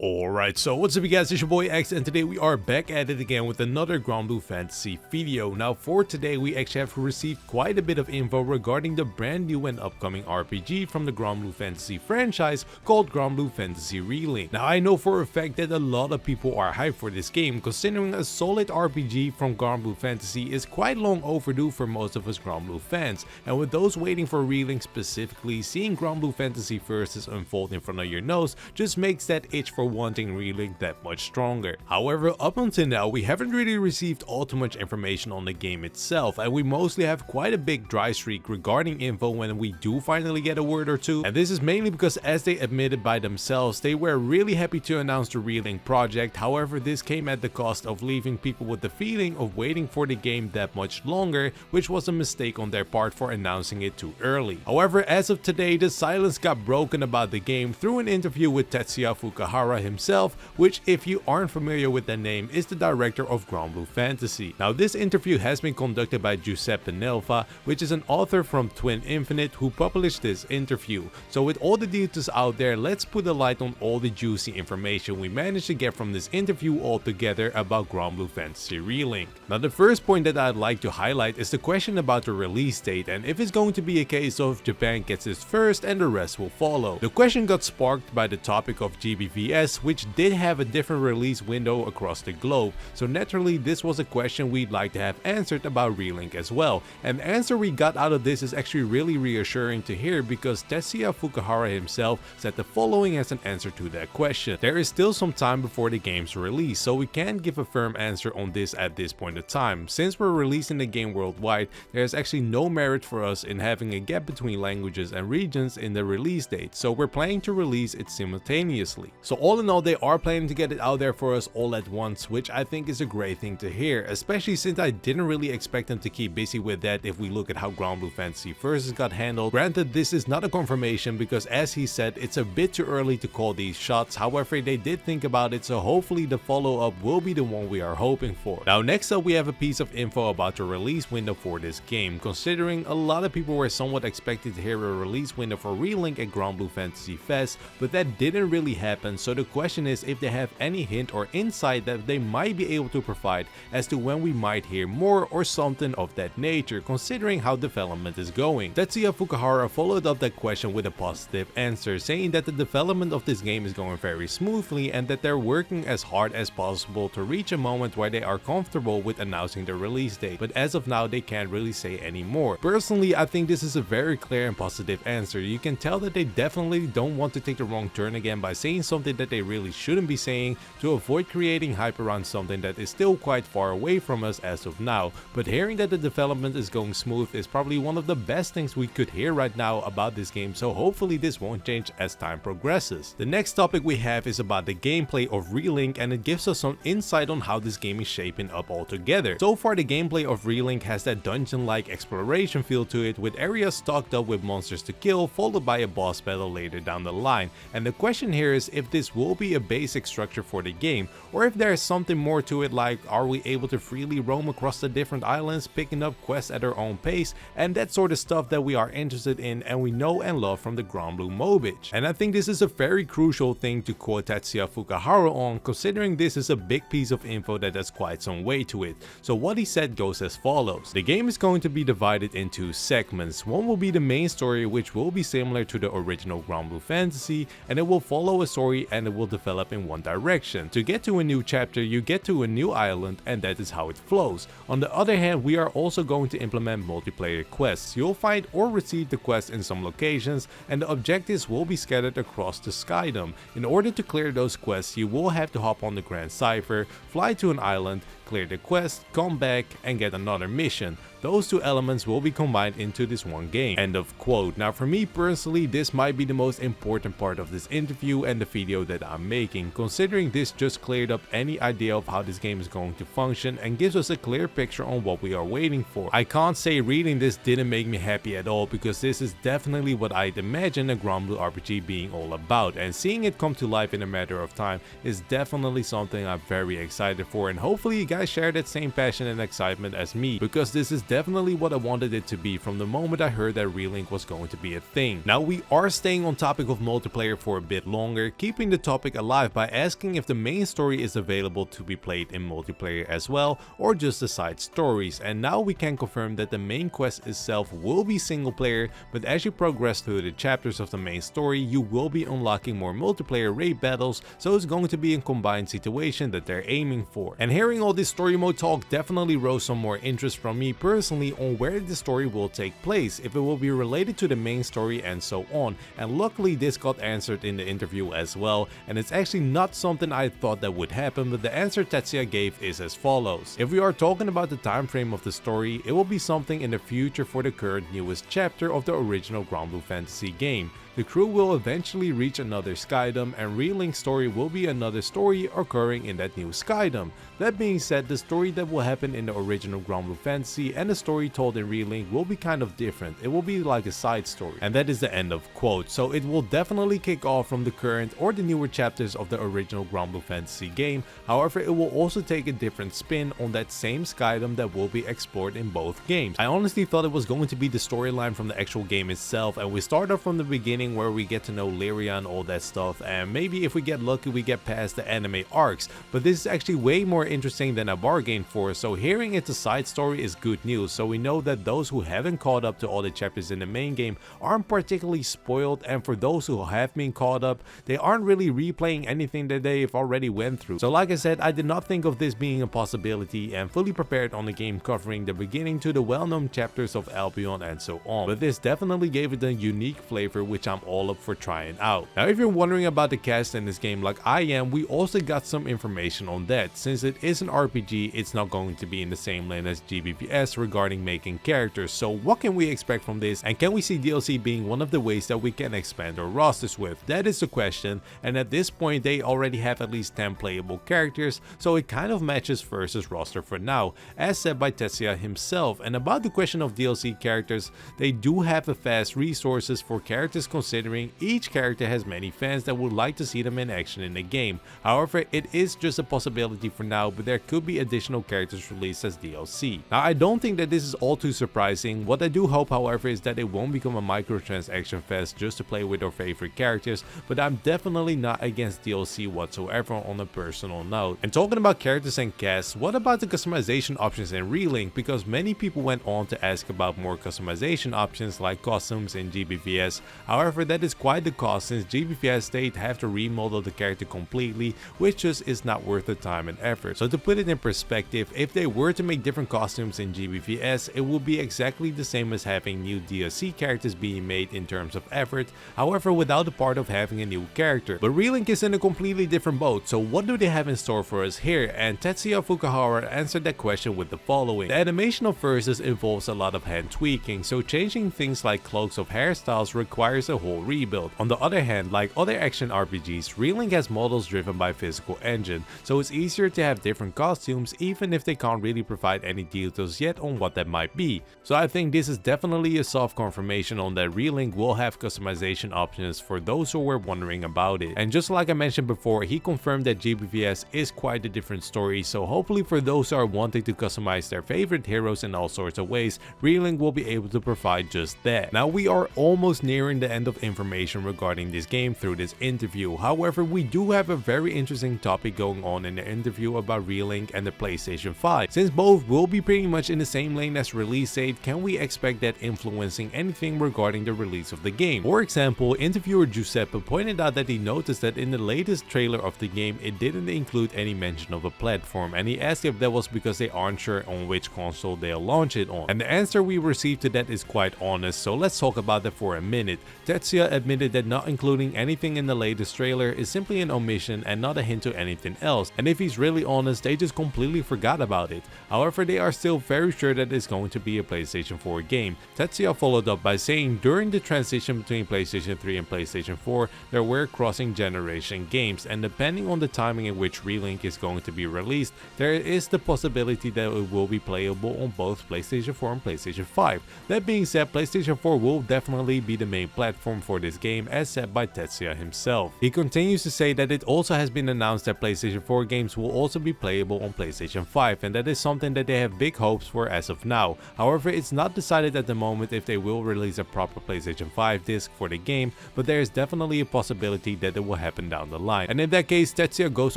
Alright, so what's up you guys, it's your boy X, and today we are back at it again with another Granblue Fantasy video. Now for today we actually have received quite a bit of info regarding the brand new and upcoming RPG from the Granblue Fantasy franchise called Granblue Fantasy Relink. Now I know for a fact that a lot of people are hyped for this game, considering a solid RPG from Granblue Fantasy is quite long overdue for most of us Granblue fans, and with those waiting for Relink specifically, seeing Granblue Fantasy Versus unfold in front of your nose just makes that itch for wanting Relink that much stronger. However, up until now we haven't really received all too much information on the game itself, and we mostly have quite a big dry streak regarding info when we do finally get a word or two, and this is mainly because, as they admitted by themselves, they were really happy to announce the Relink project. However, this came at the cost of leaving people with the feeling of waiting for the game that much longer, which was a mistake on their part for announcing it too early. However, as of today, the silence got broken about the game through an interview with Tetsuya Fukuhara himself, which, if you aren't familiar with the name, is the director of Granblue Fantasy. Now this interview has been conducted by Giuseppe Nelva, which is an author from Twin Infinite who published this interview. So with all the details out there, let's put a light on all the juicy information we managed to get from this interview altogether about Granblue Fantasy Relink. Now the first point that I'd like to highlight is the question about the release date, and if it's going to be a case of Japan gets it first and the rest will follow. The question got sparked by the topic of GBVS, which did have a different release window across the globe, so naturally this was a question we'd like to have answered about Relink as well, and the answer we got out of this is actually really reassuring to hear, because Tetsuya Fukuhara himself said the following as an answer to that question. There is still some time before the game's release, so we can't give a firm answer on this at this point in time. Since we're releasing the game worldwide, there is actually no merit for us in having a gap between languages and regions in the release date, so we're planning to release it simultaneously. So all in all, they are planning to get it out there for us all at once, which I think is a great thing to hear, especially since I didn't really expect them to keep busy with that if we look at how Granblue Fantasy Versus got handled. Granted, this is not a confirmation because, as he said, it's a bit too early to call these shots. However, they did think about it, so hopefully the follow-up will be the one we are hoping for. Now next up we have a piece of info about the release window for this game, considering a lot of people were somewhat expected to hear a release window for Relink at Granblue Fantasy Fest, but that didn't really happen, so the question is if they have any hint or insight that they might be able to provide as to when we might hear more or something of that nature, considering how development is going. Tetsuya Fukuhara followed up that question with a positive answer, saying that the development of this game is going very smoothly and that they're working as hard as possible to reach a moment where they are comfortable with announcing the release date, but as of now they can't really say any more. Personally, I think this is a very clear and positive answer. You can tell that they definitely don't want to take the wrong turn again by saying something that they really shouldn't be saying, to avoid creating hype around something that is still quite far away from us as of now. But hearing that the development is going smooth is probably one of the best things we could hear right now about this game, so hopefully this won't change as time progresses. The next topic we have is about the gameplay of Relink, and it gives us some insight on how this game is shaping up altogether. So far the gameplay of Relink has that dungeon-like exploration feel to it, with areas stocked up with monsters to kill, followed by a boss battle later down the line. And the question here is if this will be a basic structure for the game, or if there is something more to it, like are we able to freely roam across the different islands, picking up quests at our own pace, and that sort of stuff that we are interested in and we know and love from the Granblue Mobile. And I think this is a very crucial thing to quote Tetsuya Fukuhara on, considering this is a big piece of info that has quite some weight to it. So what he said goes as follows. The game is going to be divided into segments. One will be the main story, which will be similar to the original Granblue Fantasy, and it will follow a story and it will develop in one direction. To get to a new chapter, you get to a new island, and that is how it flows. On the other hand, we are also going to implement multiplayer quests. You'll find or receive the quests in some locations, and the objectives will be scattered across the skydom. In order to clear those quests, you will have to hop on the Grand Cypher, fly to an island, clear the quest, come back and get another mission. Those two elements will be combined into this one game. End of quote. Now for me personally, this might be the most important part of this interview and the video that I'm making, considering this just cleared up any idea of how this game is going to function and gives us a clear picture on what we are waiting for. I can't say reading this didn't make me happy at all, because this is definitely what I'd imagine a Granblue RPG being all about, and seeing it come to life in a matter of time is definitely something I'm very excited for, and hopefully you guys guys share that same passion and excitement as me, because this is definitely what I wanted it to be from the moment I heard that Relink was going to be a thing. Now we are staying on topic of multiplayer for a bit longer, keeping the topic alive by asking if the main story is available to be played in multiplayer as well, or just the side stories. And now we can confirm that the main quest itself will be single player, but as you progress through the chapters of the main story, you will be unlocking more multiplayer raid battles, so it's going to be a combined situation that they're aiming for. And hearing all this story mode talk definitely rose some more interest from me personally on where the story will take place, if it will be related to the main story and so on. And luckily this got answered in the interview as well, and it's actually not something I thought that would happen, but the answer Tetsuya gave is as follows. If we are talking about the time frame of the story, it will be something in the future for the current newest chapter of the original Granblue Fantasy game. The crew will eventually reach another Skydom, and Relink's story will be another story occurring in that new Skydom. That being said, the story that will happen in the original Granblue Fantasy and the story told in Relink will be kind of different. It will be like a side story. And that is the end of quote. So it will definitely kick off from the current or the newer chapters of the original Granblue Fantasy game. However, it will also take a different spin on that same Skydom that will be explored in both games. I honestly thought it was going to be the storyline from the actual game itself, and we start off from the beginning where we get to know Lyria and all that stuff, and maybe if we get lucky we get past the anime arcs, but this is actually way more interesting than I bargained for. So hearing it's a side story is good news, so we know that those who haven't caught up to all the chapters in the main game aren't particularly spoiled, and for those who have been caught up, they aren't really replaying anything that they've already went through. So like I said, I did not think of this being a possibility, and fully prepared on the game covering the beginning to the well-known chapters of Albion and so on, but this definitely gave it a unique flavor which I'm all up for trying out. Now if you're wondering about the cast in this game like I am, we also got some information on that. Since it is an RPG, it's not going to be in the same lane as GBVS regarding making characters. So what can we expect from this, and can we see DLC being one of the ways that we can expand our rosters with? That is the question, and at this point they already have at least 10 playable characters, so it kind of matches versus roster for now, as said by Tetsuya himself. And about the question of DLC characters, they do have a fast resources for characters, considering each character has many fans that would like to see them in action in the game. However, it is just a possibility for now, but there could be additional characters released as DLC. Now I don't think that this is all too surprising. What I do hope, however, is that it won't become a microtransaction fest just to play with our favorite characters, but I'm definitely not against DLC whatsoever on a personal note. And talking about characters and casts, what about the customization options in Relink? Because many people went on to ask about more customization options like costumes in GBVS. However, that is quite the cost, since GBVS they'd have to remodel the character completely, which just is not worth the time and effort. So to put it in perspective, if they were to make different costumes in GBVS, it would be exactly the same as having new DLC characters being made in terms of effort, however without the part of having a new character. But Relink is in a completely different boat, so what do they have in store for us here? And Tetsuya Fukuhara answered that question with the following. The animation of verses involves a lot of hand tweaking, so changing things like cloaks of hairstyles requires a whole rebuild. On the other hand, like other action RPGs, Relink has models driven by physical engine, so it's easier to have different costumes even if they can't really provide any details yet on what that might be. So I think this is definitely a soft confirmation on that Relink will have customization options for those who were wondering about it. And just like I mentioned before, he confirmed that GBVS is quite a different story, so hopefully for those who are wanting to customize their favorite heroes in all sorts of ways, Relink will be able to provide just that. Now we are almost nearing the end of information regarding this game through this interview. However, we do have a very interesting topic going on in the interview about Relink and the PlayStation 5. Since both will be pretty much in the same lane as release date, can we expect that influencing anything regarding the release of the game? For example, interviewer Giuseppe pointed out that he noticed that in the latest trailer of the game it didn't include any mention of a platform, and he asked if that was because they aren't sure on which console they'll launch it on. And the answer we received to that is quite honest, so let's talk about that for a minute. Tetsuya admitted that not including anything in the latest trailer is simply an omission and not a hint to anything else, and if he's really honest, they just completely forgot about it. However, they are still very sure that it's going to be a PlayStation 4 game. Tetsuya followed up by saying during the transition between PlayStation 3 and PlayStation 4, there were crossing generation games, and depending on the timing in which Relink is going to be released, there is the possibility that it will be playable on both PlayStation 4 and PlayStation 5. That being said, PlayStation 4 will definitely be the main platform platform for this game as said by Tetsuya himself. He continues to say that it also has been announced that PlayStation 4 games will also be playable on PlayStation 5, and that is something that they have big hopes for as of now. However, it's not decided at the moment if they will release a proper PlayStation 5 disc for the game, but there is definitely a possibility that it will happen down the line. And in that case, Tetsuya goes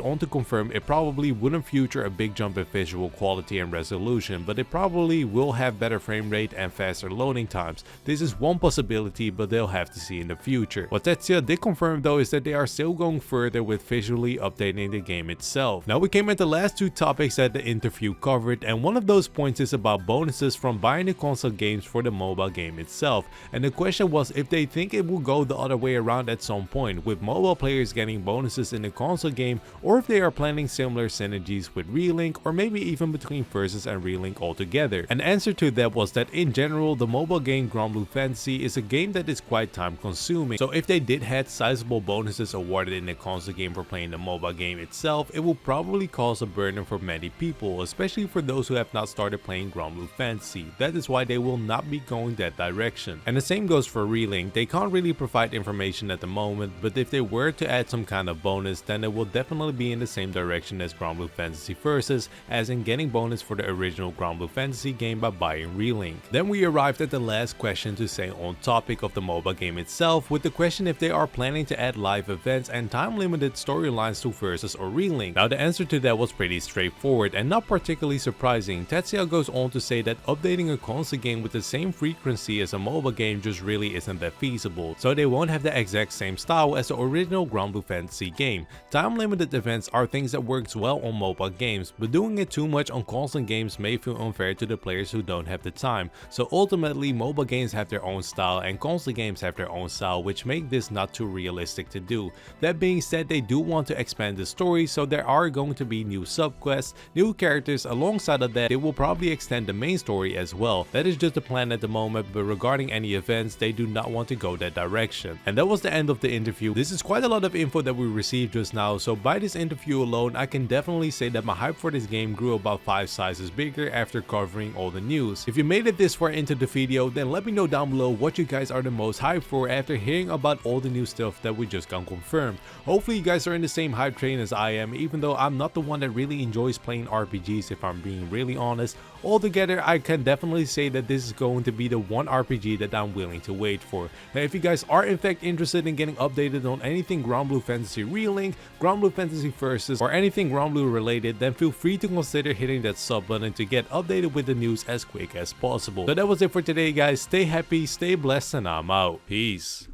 on to confirm it probably wouldn't feature a big jump in visual quality and resolution, but it probably will have better frame rate and faster loading times. This is one possibility, but they'll have to see in the future. What Tetsuya did confirm though is that they are still going further with visually updating the game itself. Now we came at the last two topics that the interview covered, and one of those points is about bonuses from buying the console games for the mobile game itself. And the question was if they think it will go the other way around at some point, with mobile players getting bonuses in the console game, or if they are planning similar synergies with Relink, or maybe even between Versus and Relink altogether. An answer to that was that in general, the mobile game Granblue Fantasy is a game that is quite time consuming. So if they did have sizable bonuses awarded in the console game for playing the mobile game itself, it will probably cause a burden for many people, especially for those who have not started playing Granblue Fantasy. That is why they will not be going that direction. And the same goes for Relink. They can't really provide information at the moment, but if they were to add some kind of bonus, then it will definitely be in the same direction as Granblue Fantasy Versus, as in getting bonus for the original Granblue Fantasy game by buying Relink. Then we arrived at the last question to say on topic of the mobile game itself, with the question if they are planning to add live events and time limited storylines to Versus or Relink. Now the answer to that was pretty straightforward and not particularly surprising. Tetsuya goes on to say that updating a console game with the same frequency as a mobile game just really isn't that feasible, so they won't have the exact same style as the original Granblue Fantasy game. Time limited events are things that works well on mobile games, but doing it too much on console games may feel unfair to the players who don't have the time. So ultimately, mobile games have their own style and console games have their own style, which make this not too realistic to do. That being said, they do want to expand the story, so there are going to be new subquests, new characters. Alongside of that, they will probably extend the main story as well. That is just the plan at the moment, but regarding any events, they do not want to go that direction. And that was the end of the interview. This is quite a lot of info that we received just now, so by this interview alone, I can definitely say that my hype for this game grew about 5 sizes bigger after covering all the news. If you made it this far into the video, then let me know down below what you guys are the most hyped for after hearing about all the new stuff that we just got confirmed. Hopefully you guys are in the same hype train as I am, even though I'm not the one that really enjoys playing RPGs if I'm being really honest. Altogether, I can definitely say that this is going to be the one RPG that I'm willing to wait for. Now if you guys are in fact interested in getting updated on anything Granblue Fantasy Relink, Granblue Fantasy Versus, or anything Granblue related, then feel free to consider hitting that sub button to get updated with the news as quick as possible. So that was it for today guys, stay happy, stay blessed, and I'm out. Peace.